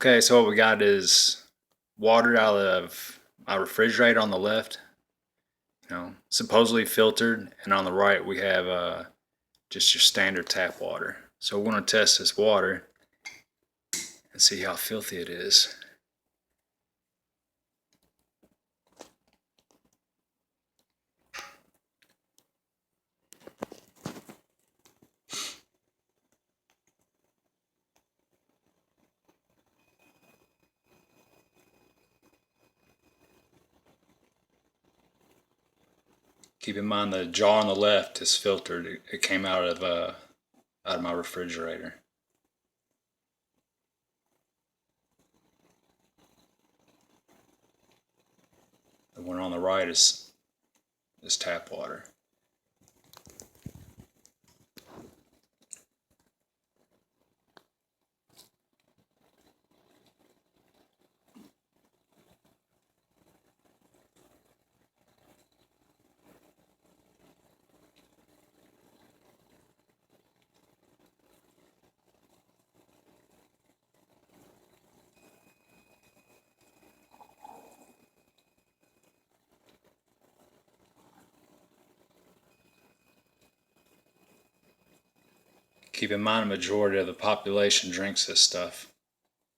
Okay, so what we got is water out of my refrigerator on the left, supposedly filtered, and on the right we have just your standard tap water. So we're going to test this water and see how filthy it is. Keep in mind the jar on the left is filtered. It came out of my refrigerator. The one on the right is tap water. Keep in mind, a majority of the population drinks this stuff.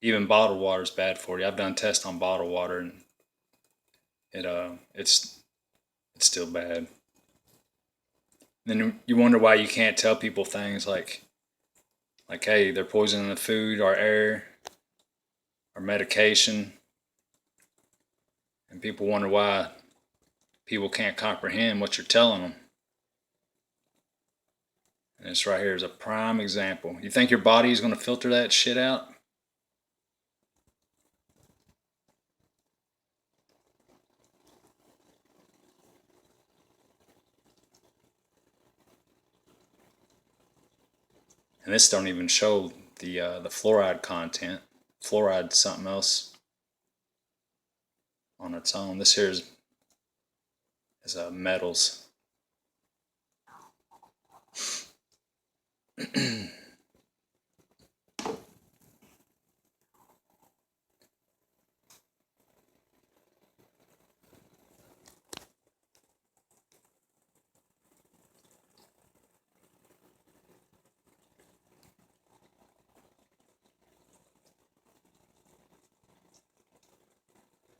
Even bottled water is bad for you. I've done tests on bottled water, and it's still bad. Then you wonder why you can't tell people things like, hey, they're poisoning the food, our air, our medication, and people wonder why people can't comprehend what you're telling them. And this right here is a prime example. You think your body is going to filter that shit out? And this don't even show the fluoride content. Fluoride's something else on its own. This here is metals.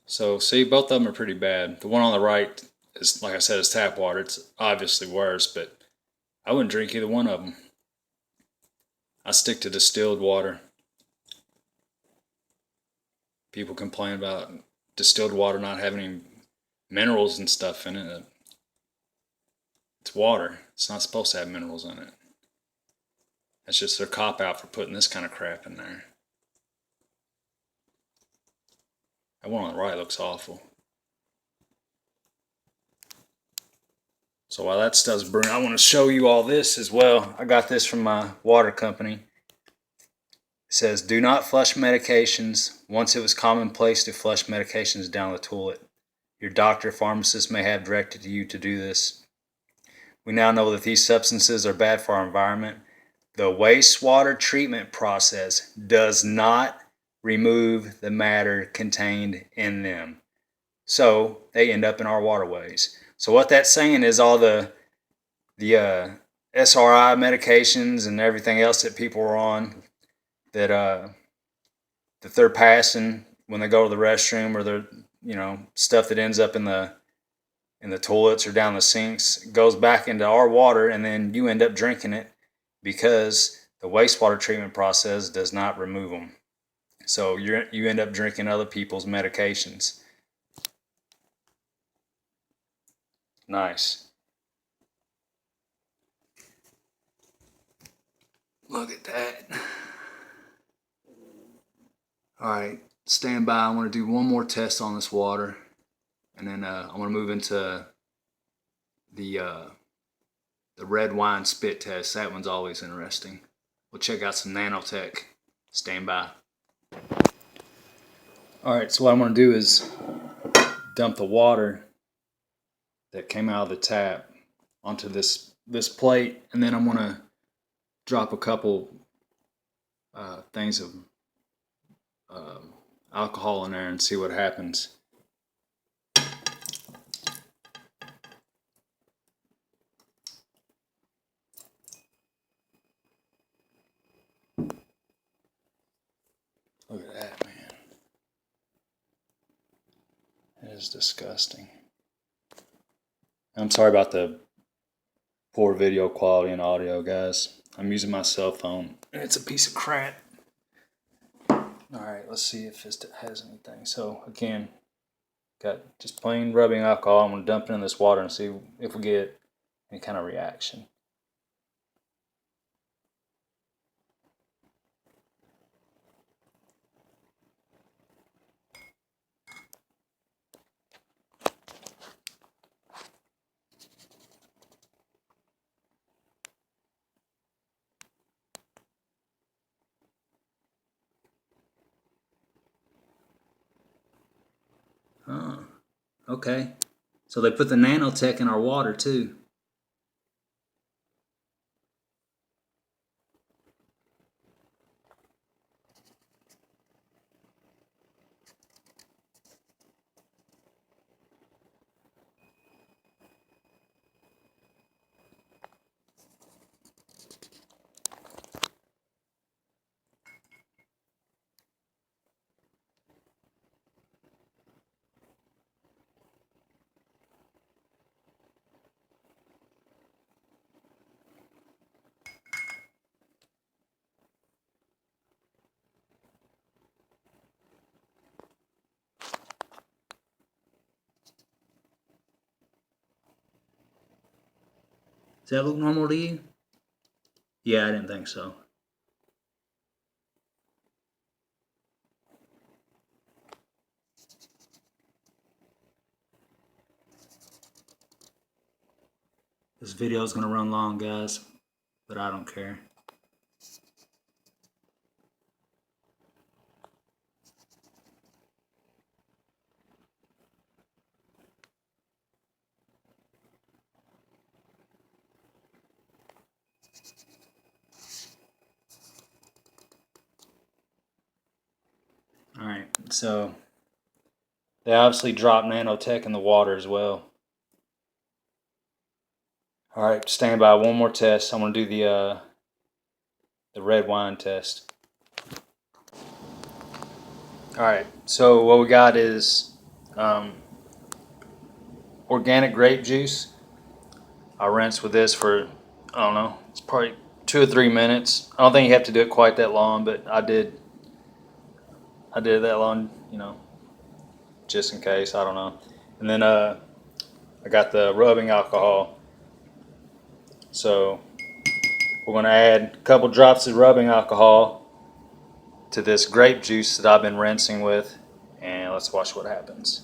So see, both of them are pretty bad. The one on the right is, like I said, is tap water. It's obviously worse, but I wouldn't drink either one of them. I stick to distilled water. People complain about distilled water not having any minerals and stuff in it. It's water. It's not supposed to have minerals in it. That's just their cop out for putting this kind of crap in there. That one on the right looks awful. So while that stuff's brewing, I want to show you all this as well. I got this from my water company. It says, do not flush medications. Once it was commonplace to flush medications down the toilet. Your doctor or pharmacist may have directed you to do this. We now know that these substances are bad for our environment. The wastewater treatment process does not remove the matter contained in them. So they end up in our waterways. So what that's saying is all the SRI medications and everything else that people are on that they're passing when they go to the restroom, or they're stuff that ends up in the toilets or down the sinks, goes back into our water, and then you end up drinking it because the wastewater treatment process does not remove them. So you end up drinking other people's medications. Nice. Look at that. Alright, stand by. I want to do one more test on this water, and then I want to move into the red wine spit test. That one's always interesting. We'll check out some Nanotech. Stand by. Alright, so what I'm going to do is dump the water that came out of the tap onto this plate, and then I'm going to drop a couple things of alcohol in there and see what happens. Look at that, man. That is disgusting. I'm sorry about the poor video quality and audio, guys. I'm using my cell phone and it's a piece of crap. Alright, let's see if this has anything. So again, got just plain rubbing alcohol. I'm going to dump it in this water and see if we get any kind of reaction. Oh, okay. So they put the Nanotech in our water too. Does that look normal to you? Yeah, I didn't think so. This video is going to run long, guys, but I don't care. Alright, so they obviously dropped Nanotech in the water as well. Alright, stand by. One more test. I'm going to do the red wine test. Alright, so what we got is organic grape juice. I rinsed with this for, I don't know, it's probably 2 or 3 minutes. I don't think you have to do it quite that long, but I did that long, you know, just in case, I don't know. And then I got the rubbing alcohol. So we're going to add a couple drops of rubbing alcohol to this grape juice that I've been rinsing with, and let's watch what happens.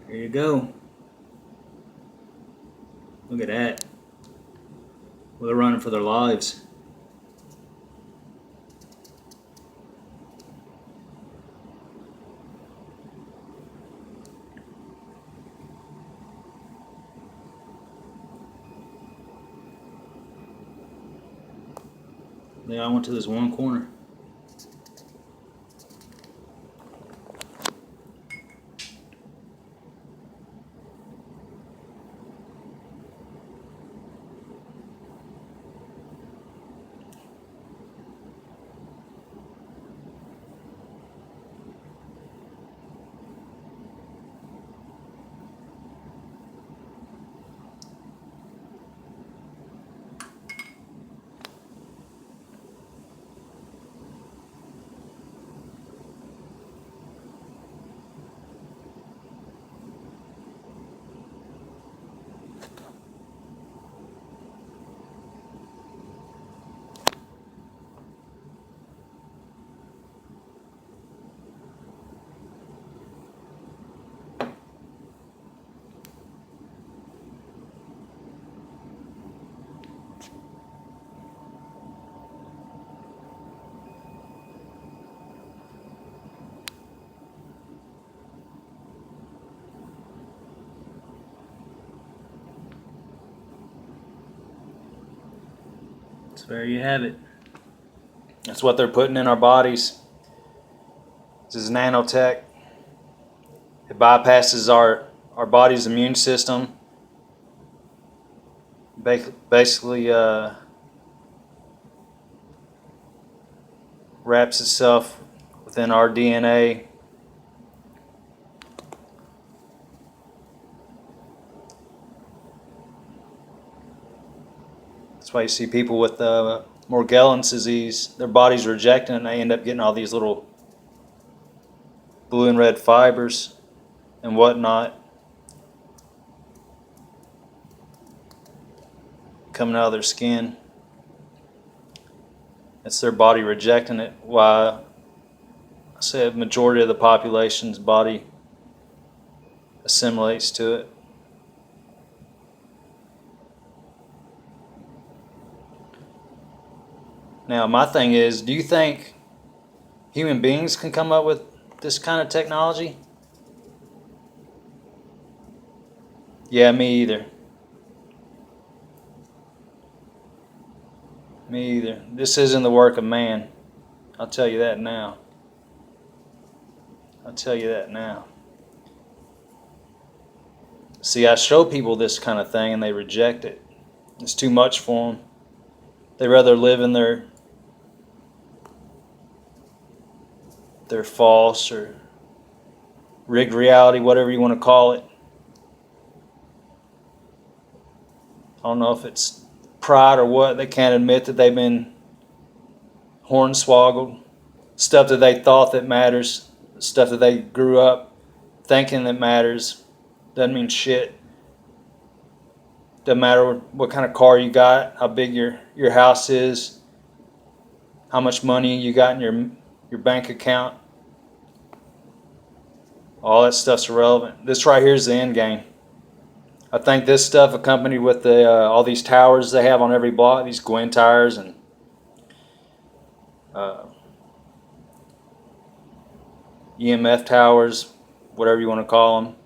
Here you go. Look at that. Well, they're running for their lives. They all went to this one corner. So there you have it. That's what they're putting in our bodies. This is nanotech. It bypasses our body's immune system. Basically wraps itself within our DNA. That's why you see people with Morgellons disease, their body's rejecting it, and they end up getting all these little blue and red fibers and whatnot coming out of their skin. It's their body rejecting it. Why I say a majority of the population's body assimilates to it. Now, my thing is, do you think human beings can come up with this kind of technology? Yeah, me either. Me either. This isn't the work of man. I'll tell you that now. I'll tell you that now. See, I show people this kind of thing and they reject it. It's too much for them. They rather live in their false or rigged reality, whatever you want to call it. I don't know if it's pride or what. They can't admit that they've been hornswoggled. Stuff that they thought that matters, stuff that they grew up thinking that matters, doesn't mean shit. Doesn't matter what kind of car you got, how big your house is, how much money you got in your bank account. All that stuff's irrelevant. This right here is the end game. I think this stuff, accompanied with the all these towers they have on every block, these Gwen tires and EMF towers, whatever you want to call them,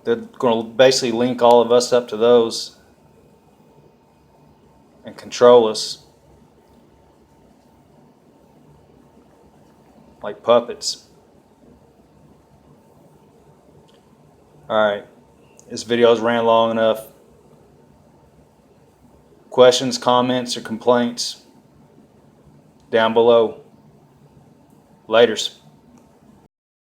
they're going to basically link all of us up to those and control us like puppets. Alright, this video's ran long enough. Questions, comments, or complaints down below. Laters.